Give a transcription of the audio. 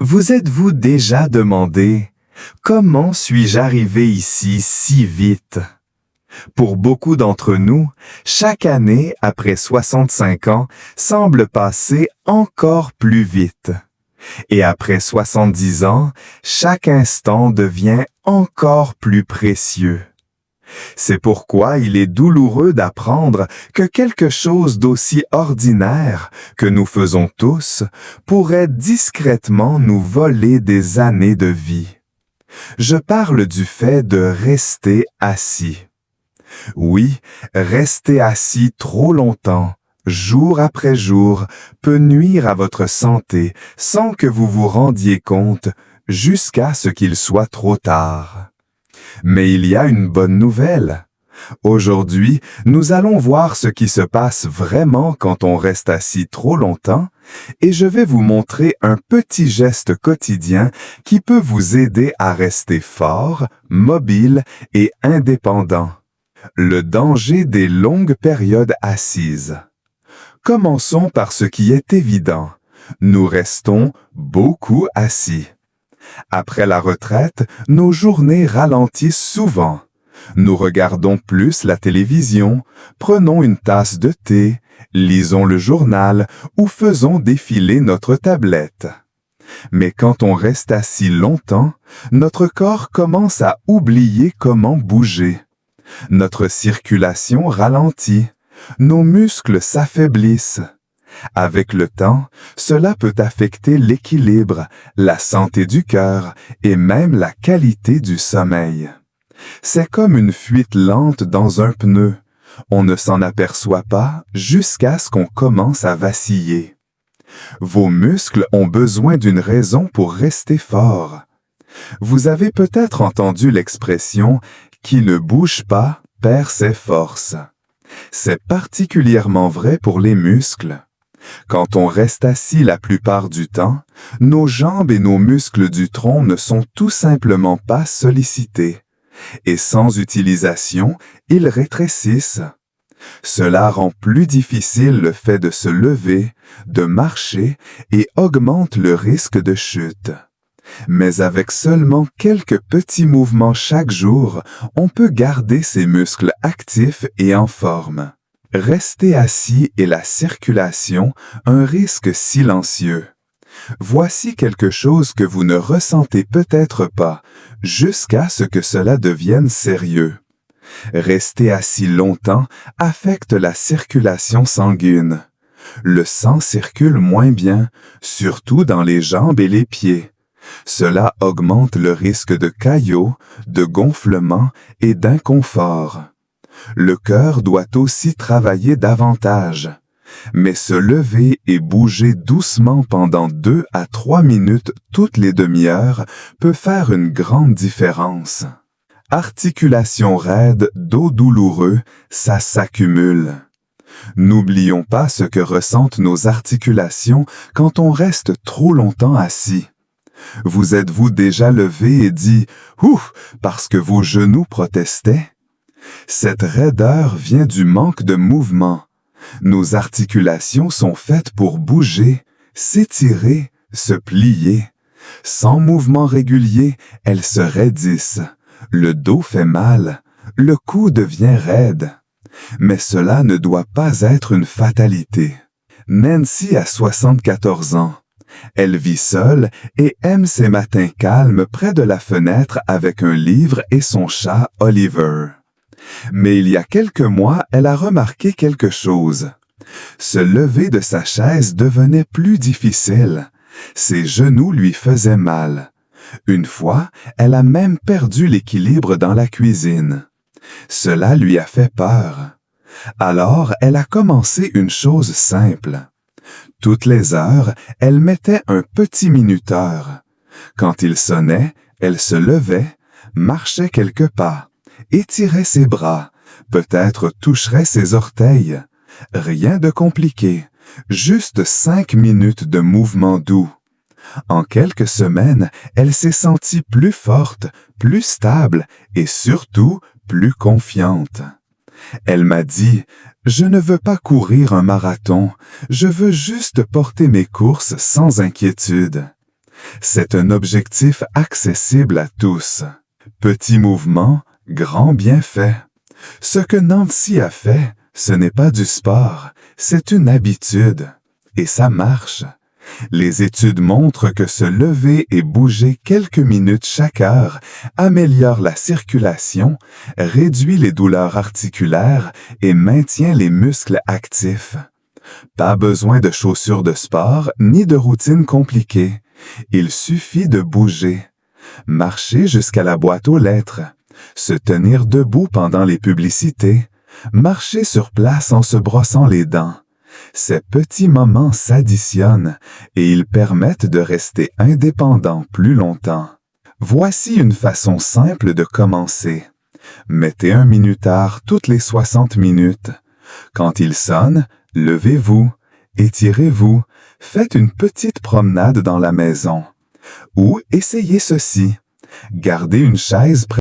Vous êtes-vous déjà demandé comment suis-je arrivé ici si vite? Pour beaucoup d'entre nous, chaque année après 65 ans semble passer encore plus vite. Et après 70 ans, chaque instant devient encore plus précieux. C'est pourquoi il est douloureux d'apprendre que quelque chose d'aussi ordinaire que nous faisons tous pourrait discrètement nous voler des années de vie. Je parle du fait de rester assis. Oui, rester assis trop longtemps, jour après jour, peut nuire à votre santé sans que vous vous rendiez compte jusqu'à ce qu'il soit trop tard. Mais il y a une bonne nouvelle. Aujourd'hui, nous allons voir ce qui se passe vraiment quand on reste assis trop longtemps et je vais vous montrer un petit geste quotidien qui peut vous aider à rester fort, mobile et indépendant. Le danger des longues périodes assises. Commençons par ce qui est évident. Nous restons beaucoup assis. Après la retraite, nos journées ralentissent souvent. Nous regardons plus la télévision, prenons une tasse de thé, lisons le journal ou faisons défiler notre tablette. Mais quand on reste assis longtemps, notre corps commence à oublier comment bouger. Notre circulation ralentit, nos muscles s'affaiblissent. Avec le temps, cela peut affecter l'équilibre, la santé du cœur et même la qualité du sommeil. C'est comme une fuite lente dans un pneu. On ne s'en aperçoit pas jusqu'à ce qu'on commence à vaciller. Vos muscles ont besoin d'une raison pour rester forts. Vous avez peut-être entendu l'expression « qui ne bouge pas perd ses forces ». C'est particulièrement vrai pour les muscles. Quand on reste assis la plupart du temps, nos jambes et nos muscles du tronc ne sont tout simplement pas sollicités. Et sans utilisation, ils rétrécissent. Cela rend plus difficile le fait de se lever, de marcher et augmente le risque de chute. Mais avec seulement quelques petits mouvements chaque jour, on peut garder ses muscles actifs et en forme. Rester assis et la circulation, un risque silencieux. Voici quelque chose que vous ne ressentez peut-être pas, jusqu'à ce que cela devienne sérieux. Rester assis longtemps affecte la circulation sanguine. Le sang circule moins bien, surtout dans les jambes et les pieds. Cela augmente le risque de caillots, de gonflement et d'inconfort. Le cœur doit aussi travailler davantage. Mais se lever et bouger doucement pendant 2 à 3 minutes toutes les demi-heures peut faire une grande différence. Articulation raide, dos douloureux, ça s'accumule. N'oublions pas ce que ressentent nos articulations quand on reste trop longtemps assis. Vous êtes-vous déjà levé et dit « Ouf » parce que vos genoux protestaient? Cette raideur vient du manque de mouvement. Nos articulations sont faites pour bouger, s'étirer, se plier. Sans mouvement régulier, elles se raidissent. Le dos fait mal, le cou devient raide. Mais cela ne doit pas être une fatalité. Nancy a 74 ans. Elle vit seule et aime ses matins calmes près de la fenêtre avec un livre et son chat Oliver. Mais il y a quelques mois, elle a remarqué quelque chose. Se lever de sa chaise devenait plus difficile. Ses genoux lui faisaient mal. Une fois, elle a même perdu l'équilibre dans la cuisine. Cela lui a fait peur. Alors, elle a commencé une chose simple. Toutes les heures, elle mettait un petit minuteur. Quand il sonnait, elle se levait, marchait quelques pas, étirait ses bras, peut-être toucherait ses orteils. Rien de compliqué, juste 5 minutes de mouvement doux. En quelques semaines, elle s'est sentie plus forte, plus stable et surtout plus confiante. Elle m'a dit « Je ne veux pas courir un marathon, je veux juste porter mes courses sans inquiétude. » C'est un objectif accessible à tous. Petit mouvement, grand bienfait. Ce que Nancy a fait, ce n'est pas du sport, c'est une habitude. Et ça marche. Les études montrent que se lever et bouger quelques minutes chaque heure améliore la circulation, réduit les douleurs articulaires et maintient les muscles actifs. Pas besoin de chaussures de sport ni de routine compliquée. Il suffit de bouger. Marcher jusqu'à la boîte aux lettres. Se tenir debout pendant les publicités. Marcher sur place en se brossant les dents. Ces petits moments s'additionnent et ils permettent de rester indépendant plus longtemps. Voici une façon simple de commencer. Mettez un minutard toutes les 60 minutes. Quand il sonne, levez-vous, étirez-vous, faites une petite promenade dans la maison. Ou essayez ceci. Gardez une chaise près